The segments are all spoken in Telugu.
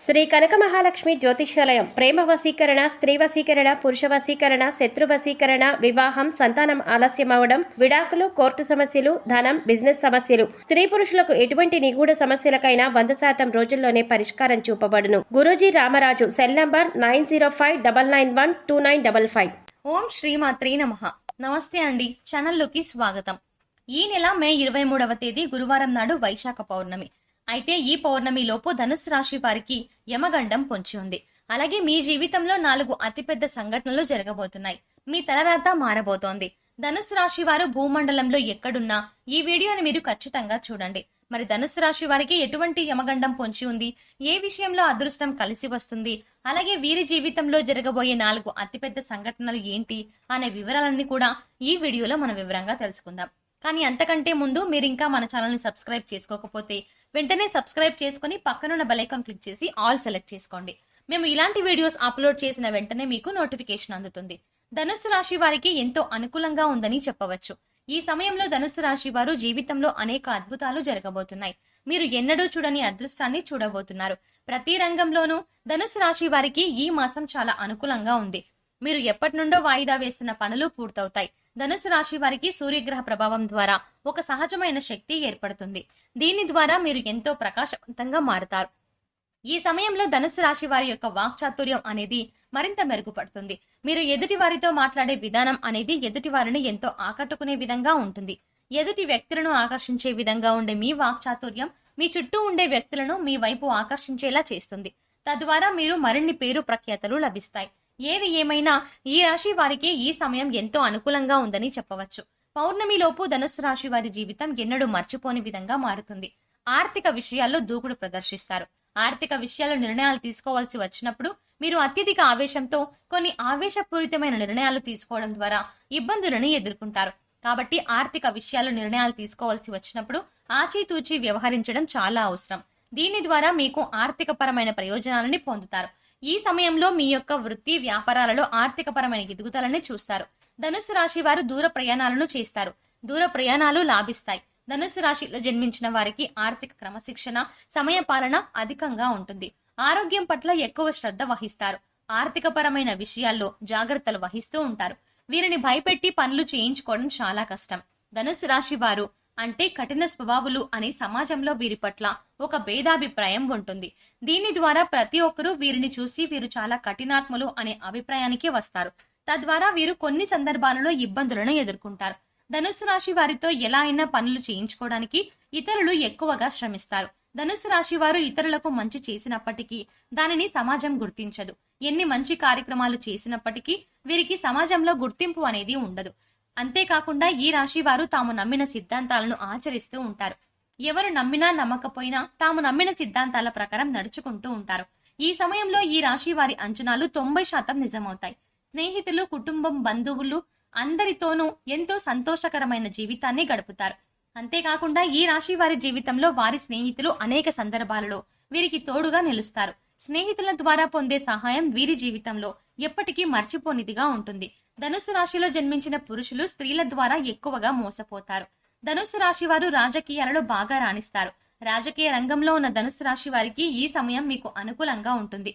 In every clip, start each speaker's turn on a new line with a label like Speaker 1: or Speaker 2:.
Speaker 1: శ్రీ కనక మహాలక్ష్మి జ్యోతిష్యాలయం ప్రేమ వశీకరణ, స్త్రీ వశీకరణ, పురుష వశీకరణ, శత్రు వశీకరణ, వివాహం, సంతానం ఆలస్యం అవడం, విడాకులు, కోర్టు సమస్యలు, ధనం, బిజినెస్ సమస్యలు, స్త్రీ పురుషులకు ఎటువంటి నిగూఢ సమస్యలకైనా 100% రోజుల్లోనే పరిష్కారం చూపబడును. గురూజీ రామరాజు. Cell number 9059912955.
Speaker 2: ఓం శ్రీమాత్రే నమః. నమస్తే అండి, ఛానల్లోకి స్వాగతం. ఈ నెల మే 23వ తేదీ గురువారం నాడు వైశాఖ పౌర్ణమి. అయితే ఈ పౌర్ణమి లోపు ధనుస్సు రాశి వారికి యమగండం పొంచి ఉంది. అలాగే మీ జీవితంలో 4 అతిపెద్ద సంఘటనలు జరగబోతున్నాయి. మీ తలరాత మారబోతోంది. ధనుస్సు రాశి వారు భూమండలంలో ఎక్కడున్నా ఈ వీడియోని మీరు ఖచ్చితంగా చూడండి. మరి ధనుస్సు రాశి వారికి ఎటువంటి యమగండం పొంచి ఉంది, ఏ విషయంలో అదృష్టం కలిసి వస్తుంది, అలాగే వీరి జీవితంలో జరగబోయే 4 అతిపెద్ద సంఘటనలు ఏంటి అనే వివరాలన్నీ కూడా ఈ వీడియోలో మనం వివరంగా తెలుసుకుందాం. కానీ అంతకంటే ముందు మీరు ఇంకా మన ఛానల్ ని సబ్స్క్రైబ్ చేసుకోకపోతే వెంటనే సబ్స్క్రైబ్ చేసుకుని పక్కనున్న బెల్ ఐకాన్ క్లిక్ చేసి ఆల్ సెలెక్ట్ చేసుకోండి. మేము ఇలాంటి వీడియోస్ అప్లోడ్ చేసిన వెంటనే మీకు నోటిఫికేషన్ అందుతుంది. ధనుస్సు రాశి వారికి ఎంతో అనుకూలంగా ఉందని చెప్పవచ్చు. ఈ సమయంలో ధనుస్సు రాశి వారు జీవితంలో అనేక అద్భుతాలు జరగబోతున్నాయి. మీరు ఎన్నడూ చూడని అదృష్టాన్ని చూడబోతున్నారు. ప్రతి రంగంలోనూ ధనుస్సు రాశి వారికి ఈ మాసం చాలా అనుకూలంగా ఉంది. మీరు ఎప్పటి నుండో వాయిదా వేస్తున్న పనులు పూర్తవుతాయి. ధనుసు రాశి వారికి సూర్యగ్రహ ప్రభావం ద్వారా ఒక సహజమైన శక్తి ఏర్పడుతుంది. దీని ద్వారా మీరు ఎంతో ప్రకాశవంతంగా మారుతారు. ఈ సమయంలో ధనుసు రాశి వారి యొక్క వాక్చాతుర్యం అనేది మరింత మెరుగుపడుతుంది. మీరు ఎదుటి వారితో మాట్లాడే విధానం అనేది ఎదుటి వారిని ఎంతో ఆకట్టుకునే విధంగా ఉంటుంది. ఎదుటి వ్యక్తులను ఆకర్షించే విధంగా ఉండే మీ వాక్చాతుర్యం మీ చుట్టూ ఉండే వ్యక్తులను మీ వైపు ఆకర్షించేలా చేస్తుంది. తద్వారా మీరు మరిన్ని పేరు ప్రఖ్యాతలు లభిస్తాయి. ఏది ఏమైనా ఈ రాశి వారికి ఈ సమయం ఎంతో అనుకూలంగా ఉందని చెప్పవచ్చు. పౌర్ణమిలోపు ధనుస్సు రాశి వారి జీవితం ఎన్నడూ మర్చిపోని విధంగా మారుతుంది. ఆర్థిక విషయాల్లో దూకుడు ప్రదర్శిస్తారు. ఆర్థిక విషయాల్లో నిర్ణయాలు తీసుకోవాల్సి వచ్చినప్పుడు మీరు అత్యధిక ఆవేశంతో కొన్ని ఆవేశపూరితమైన నిర్ణయాలు తీసుకోవడం ద్వారా ఇబ్బందులను ఎదుర్కొంటారు. కాబట్టి ఆర్థిక విషయాల్లో నిర్ణయాలు తీసుకోవాల్సి వచ్చినప్పుడు ఆచితూచి వ్యవహరించడం చాలా అవసరం. దీని ద్వారా మీకు ఆర్థిక పరమైన ప్రయోజనాలని పొందుతారు. ఈ సమయంలో మీ యొక్క వృత్తి వ్యాపారాలలో ఆర్థిక పరమైన ఎదుగుదలని చూస్తారు. ధనుస్సు రాశి వారు దూర ప్రయాణాలను చేస్తారు. దూర ప్రయాణాలు లాభిస్తాయి. ధనుస్సు రాశిలో జన్మించిన వారికి ఆర్థిక క్రమశిక్షణ, సమయ పాలన అధికంగా ఉంటుంది. ఆరోగ్యం పట్ల ఎక్కువ శ్రద్ధ వహిస్తారు. ఆర్థిక పరమైన విషయాల్లో జాగ్రత్తలు వహిస్తూ ఉంటారు. వీరిని భయపెట్టి పనులు చేయించుకోవడం చాలా కష్టం. ధనుస్సు రాశి వారు అంటే కఠిన స్వభావులు అని సమాజంలో వీరి పట్ల ఒక భేదాభిప్రాయం ఉంటుంది. దీని ద్వారా ప్రతి ఒక్కరూ వీరిని చూసి వీరు చాలా కఠినాత్ములు అనే అభిప్రాయానికి వస్తారు. తద్వారా వీరు కొన్ని సందర్భాలలో ఇబ్బందులను ఎదుర్కొంటారు. ధనుస్సు రాశి వారితో ఎలా అయినా పనులు చేయించుకోవడానికి ఇతరులు ఎక్కువగా శ్రమిస్తారు. ధనుస్సు రాశి వారు ఇతరులకు మంచి చేసినప్పటికీ దానిని సమాజం గుర్తించదు. ఎన్ని మంచి కార్యక్రమాలు చేసినప్పటికీ వీరికి సమాజంలో గుర్తింపు అనేది ఉండదు. అంతేకాకుండా ఈ రాశి వారు తాము నమ్మిన సిద్ధాంతాలను ఆచరిస్తూ ఉంటారు. ఎవరు నమ్మినా నమ్మకపోయినా తాము నమ్మిన సిద్ధాంతాల ప్రకారం నడుచుకుంటూ ఉంటారు. ఈ సమయంలో ఈ రాశి వారి అంచనాలు 90% నిజమవుతాయి. స్నేహితులు, కుటుంబం, బంధువులు అందరితోనూ ఎంతో సంతోషకరమైన జీవితాన్ని గడుపుతారు. అంతేకాకుండా ఈ రాశి వారి జీవితంలో వారి స్నేహితులు అనేక సందర్భాలలో వీరికి తోడుగా నిలుస్తారు. స్నేహితుల ద్వారా పొందే సహాయం వీరి జీవితంలో ఎప్పటికీ మర్చిపోనిదిగా ఉంటుంది. ధనుస్సు రాశిలో జన్మించిన పురుషులు స్త్రీల ద్వారా ఎక్కువగా మోసపోతారు. ధనుస్సు రాశి వారు రాజకీయాలలో బాగా రాణిస్తారు. రాజకీయ రంగంలో ఉన్న ధనుస్సు రాశి వారికి ఈ సమయం మీకు అనుకూలంగా ఉంటుంది.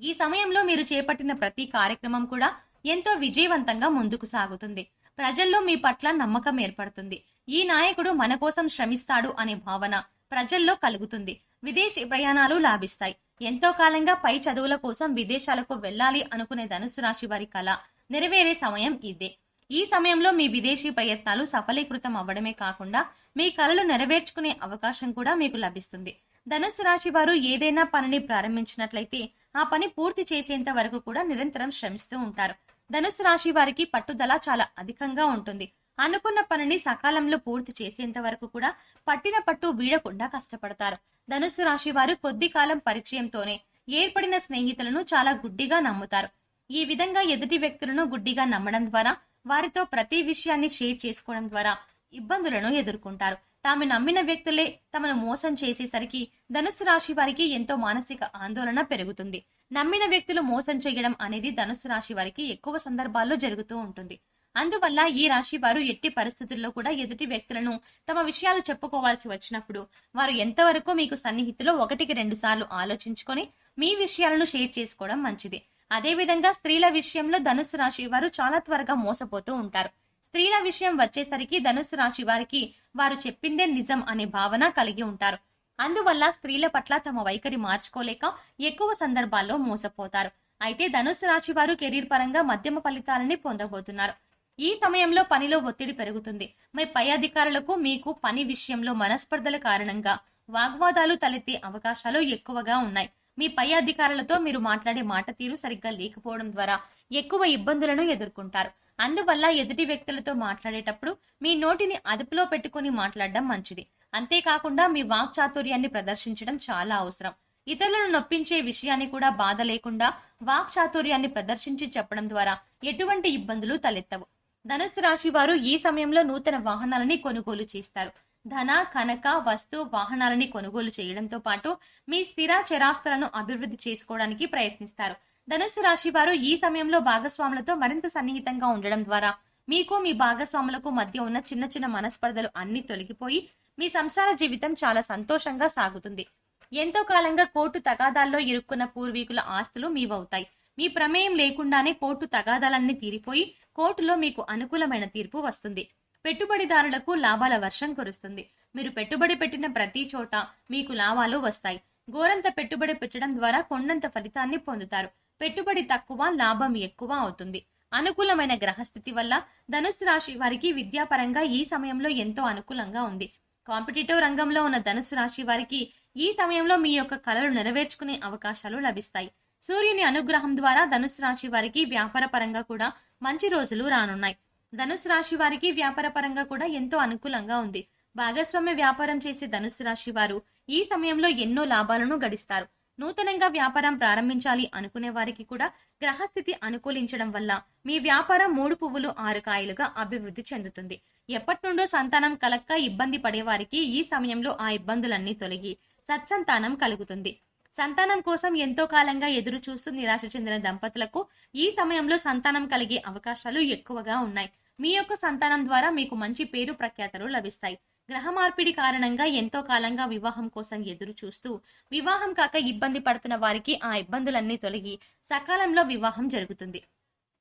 Speaker 2: ఈ సమయంలో మీరు చేపట్టిన ప్రతి కార్యక్రమం కూడా ఎంతో విజయవంతంగా ముందుకు సాగుతుంది. ప్రజల్లో మీ పట్ల నమ్మకం ఏర్పడుతుంది. ఈ నాయకుడు మన కోసం శ్రమిస్తాడు అనే భావన ప్రజల్లో కలుగుతుంది. విదేశీ ప్రయాణాలు లాభిస్తాయి. ఎంతో కాలంగా పై చదువుల కోసం విదేశాలకు వెళ్లాలి అనుకునే ధనుస్సు రాశి వారి కళ నెరవేరే సమయం ఇదే. ఈ సమయంలో మీ విదేశీ ప్రయత్నాలు సఫలీకృతం అవ్వడమే కాకుండా మీ కలలు నెరవేర్చుకునే అవకాశం కూడా మీకు లభిస్తుంది. ధనుస్సు రాశి వారు ఏదైనా పనిని ప్రారంభించినట్లయితే ఆ పని పూర్తి చేసేంత వరకు కూడా నిరంతరం శ్రమిస్తూ ఉంటారు. ధనుస్సు రాశి వారికి పట్టుదల చాలా అధికంగా ఉంటుంది. అనుకున్న పనిని సకాలంలో పూర్తి చేసేంత వరకు కూడా పట్టిన పట్టు వీడకుండా కష్టపడతారు. ధనుస్సు రాశి వారు కొద్ది కాలం పరిచయంతోనే ఏర్పడిన స్నేహితులను చాలా గుడ్డిగా నమ్ముతారు. ఈ విధంగా ఎదుటి వ్యక్తులను గుడ్డిగా నమ్మడం ద్వారా, వారితో ప్రతి విషయాన్ని షేర్ చేసుకోవడం ద్వారా ఇబ్బందులను ఎదుర్కొంటారు. తాము నమ్మిన వ్యక్తులే తమను మోసం చేసేసరికి ధనుస్సు రాశి వారికి ఎంతో మానసిక ఆందోళన పెరుగుతుంది. నమ్మిన వ్యక్తులు మోసం చేయడం అనేది ధనుస్సు రాశి వారికి ఎక్కువ సందర్భాల్లో జరుగుతూ ఉంటుంది. అందువల్ల ఈ రాశి వారు ఎట్టి పరిస్థితుల్లో కూడా ఎదుటి వ్యక్తులను తమ విషయాలు చెప్పుకోవాల్సి వచ్చినప్పుడు వారు ఎంతవరకు మీకు సన్నిహితులో 1-2 సార్లు ఆలోచించుకొని మీ విషయాలను షేర్ చేసుకోవడం మంచిది. అదే విధంగా స్త్రీల విషయంలో ధనుస్సు రాశి వారు చాలా త్వరగా మోసపోతూ ఉంటారు. స్త్రీల విషయం వచ్చేసరికి ధనుస్సు రాశి వారికి వారు చెప్పిందే నిజం అనే భావన కలిగి ఉంటారు. అందువల్ల స్త్రీల పట్ల తమ వైఖరి మార్చుకోలేక ఎక్కువ సందర్భాల్లో మోసపోతారు. అయితే ధనుస్సు రాశి వారు కెరీర్ పరంగా మధ్యమ ఫలితాలని పొందబోతున్నారు. ఈ సమయంలో పనిలో ఒత్తిడి పెరుగుతుంది. మీ పై అధికారులకు మీకు పని విషయంలో మనస్పర్ధల కారణంగా వాగ్వాదాలు తలెత్తే అవకాశాలు ఎక్కువగా ఉన్నాయి. మీ పై అధికారులతో మీరు మాట్లాడే మాట తీరు సరిగ్గా లేకపోవడం ద్వారా ఎక్కువ ఇబ్బందులను ఎదుర్కొంటారు. అందువల్ల ఎదుటి వ్యక్తులతో మాట్లాడేటప్పుడు మీ నోటిని అదుపులో పెట్టుకుని మాట్లాడడం మంచిది. అంతేకాకుండా మీ వాక్చాతుర్యాన్ని ప్రదర్శించడం చాలా అవసరం. ఇతరులను నొప్పించే విషయాన్ని కూడా బాధ లేకుండా వాక్చాతుర్యాన్ని ప్రదర్శించి చెప్పడం ద్వారా ఎటువంటి ఇబ్బందులు తలెత్తవు. ధనుస్సు రాశి వారు ఈ సమయంలో నూతన వాహనాలని కొనుగోలు చేస్తారు. ధన, కనక, వస్తు, వాహనాలని కొనుగోలు చేయడంతో పాటు మీ స్థిర చరాస్తులను అభివృద్ధి చేసుకోవడానికి ప్రయత్నిస్తారు. ధనుస్సు రాశి వారు ఈ సమయంలో భాగస్వాములతో మరింత సన్నిహితంగా ఉండడం ద్వారా మీకు మీ భాగస్వాములకు మధ్య ఉన్న చిన్న చిన్న మనస్పర్ధలు అన్ని తొలగిపోయి మీ సంసార జీవితం చాలా సంతోషంగా సాగుతుంది. ఎంతో కాలంగా కోర్టు తగాదాల్లో ఇరుక్కున్న పూర్వీకుల ఆస్తులు మీవవుతాయి. మీ ప్రమేయం లేకుండానే కోర్టు తగాదాలన్నీ తీరిపోయి కోర్టులో మీకు అనుకూలమైన తీర్పు వస్తుంది. పెట్టుబడిదారులకు లాభాల వర్షం కురుస్తుంది. మీరు పెట్టుబడి పెట్టిన ప్రతి చోట మీకు లాభాలు వస్తాయి. గోరంత పెట్టుబడి పెట్టడం ద్వారా కొండంత ఫలితాన్ని పొందుతారు. పెట్టుబడి తక్కువ, లాభం ఎక్కువ అవుతుంది. అనుకూలమైన గ్రహస్థితి వల్ల ధనుస్సు రాశి వారికి విద్యాపరంగా ఈ సమయంలో ఎంతో అనుకూలంగా ఉంది. కాంపిటేటివ్ రంగంలో ఉన్న ధనుస్సు రాశి వారికి ఈ సమయంలో మీ యొక్క కలలు నెరవేర్చుకునే అవకాశాలు లభిస్తాయి. సూర్యుని అనుగ్రహం ద్వారా ధనుస్సు రాశి వారికి వ్యాపార పరంగా కూడా మంచి రోజులు రానున్నాయి. ధనుస్సు రాశి వారికి వ్యాపార పరంగా కూడా ఎంతో అనుకూలంగా ఉంది. భాగస్వామ్య వ్యాపారం చేసే ధనుస్సు రాశి వారు ఈ సమయంలో ఎన్నో లాభాలను గడిస్తారు. నూతనంగా వ్యాపారం ప్రారంభించాలి అనుకునే వారికి కూడా గ్రహస్థితి అనుకూలించడం వల్ల మీ వ్యాపారం 3 పువ్వులు 6 కాయలుగా అభివృద్ధి చెందుతుంది. ఎప్పటి నుండో సంతానం కలక్క ఇబ్బంది పడేవారికి ఈ సమయంలో ఆ ఇబ్బందులన్నీ తొలగి సత్సంతానం కలుగుతుంది. సంతానం కోసం ఎంతో కాలంగా ఎదురు చూస్తూ నిరాశ చెందిన దంపతులకు ఈ సమయంలో సంతానం కలిగే అవకాశాలు ఎక్కువగా ఉన్నాయి. మీ యొక్క సంతానం ద్వారా మీకు మంచి పేరు ప్రఖ్యాతలు లభిస్తాయి. గ్రహ మార్పిడి కారణంగా ఎంతో కాలంగా వివాహం కోసం ఎదురు చూస్తూ వివాహం కాక ఇబ్బంది పడుతున్న వారికి ఆ ఇబ్బందులన్నీ తొలగి సకాలంలో వివాహం జరుగుతుంది.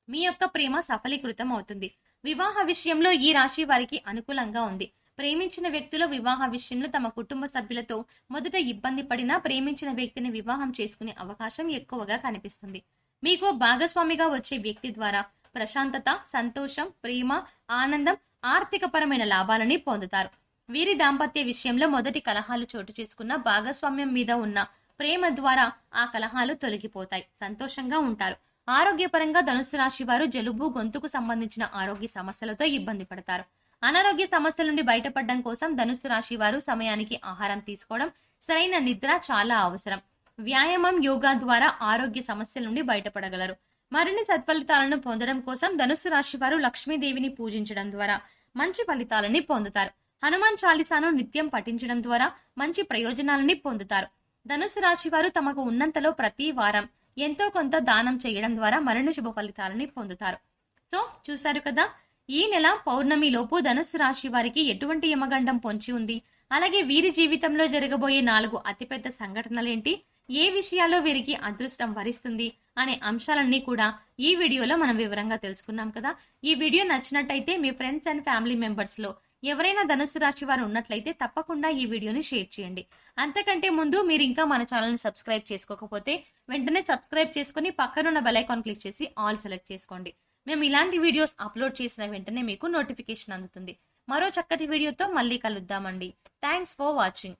Speaker 2: మీ యొక్క ప్రేమ సఫలీకృతం అవుతుంది. వివాహ విషయంలో ఈ రాశి వారికి అనుకూలంగా ఉంది. ప్రేమించిన వ్యక్తులు వివాహ విషయంలో తమ కుటుంబ సభ్యులతో మొదట ఇబ్బంది పడినా ప్రేమించిన వ్యక్తిని వివాహం చేసుకునే అవకాశం ఎక్కువగా కనిపిస్తుంది. మీకు భాగస్వామిగా వచ్చే వ్యక్తి ద్వారా ప్రశాంతత, సంతోషం, ప్రేమ, ఆనందం, ఆర్థికపరమైన లాభాలని పొందుతారు. వీరి దాంపత్య విషయంలో మొదటి కలహాలు చోటు చేసుకున్న భాగస్వామ్యం మీద ఉన్న ప్రేమ ద్వారా ఆ కలహాలు తొలగిపోతాయి. సంతోషంగా ఉంటారు. ఆరోగ్యపరంగా ధనుస్సు రాశి వారు జలుబు, గొంతుకు సంబంధించిన ఆరోగ్య సమస్యలతో ఇబ్బంది పడతారు. అనారోగ్య సమస్యల నుండి బయటపడడం కోసం ధనుస్సు రాశి వారు సమయానికి ఆహారం తీసుకోవడం, సరైన నిద్ర చాలా అవసరం. వ్యాయామం, యోగా ద్వారా ఆరోగ్య సమస్యల నుండి బయటపడగలరు. మరిన్ని సత్ఫలితాలను పొందడం కోసం ధనుస్సు రాశి వారు లక్ష్మీదేవిని పూజించడం ద్వారా మంచి ఫలితాలని పొందుతారు. హనుమాన్ చాలీసాను నిత్యం పఠించడం ద్వారా మంచి ప్రయోజనాలని పొందుతారు. ధనుస్సు రాశి వారు తమకు ఉన్నంతలో ప్రతి వారం ఎంతో కొంత దానం చేయడం ద్వారా మరిన్ని శుభ ఫలితాలని పొందుతారు. సో చూశారు కదా, ఈ నెల పౌర్ణమి లోపు ధనుస్సు రాశి వారికి ఎటువంటి యమగండం పొంచి ఉంది, అలాగే వీరి జీవితంలో జరగబోయే 4 అతిపెద్ద సంఘటనలేంటి, ఏ విషయాల్లో వీరికి అదృష్టం వరిస్తుంది అనే అంశాలన్నీ కూడా ఈ వీడియోలో మనం వివరంగా తెలుసుకున్నాం కదా. ఈ వీడియో నచ్చినట్టయితే మీ ఫ్రెండ్స్ అండ్ ఫ్యామిలీ మెంబర్స్ లో ఎవరైనా ధనుస్సు రాశి వారు ఉన్నట్లయితే తప్పకుండా ఈ వీడియోని షేర్ చేయండి. అంతకంటే ముందు మీరు ఇంకా మన ఛానల్ ని సబ్స్క్రైబ్ చేసుకోకపోతే వెంటనే సబ్స్క్రైబ్ చేసుకుని పక్కనున్న బెల్ ఐకాన్ క్లిక్ చేసి ఆల్ సెలెక్ట్ చేసుకోండి. మేము ఇలాంటి వీడియోస్ అప్లోడ్ చేసిన వెంటనే మీకు నోటిఫికేషన్ అందుతుంది. మరో చక్కటి వీడియోతో మళ్ళీ కలుద్దామండి. Thanks for watching.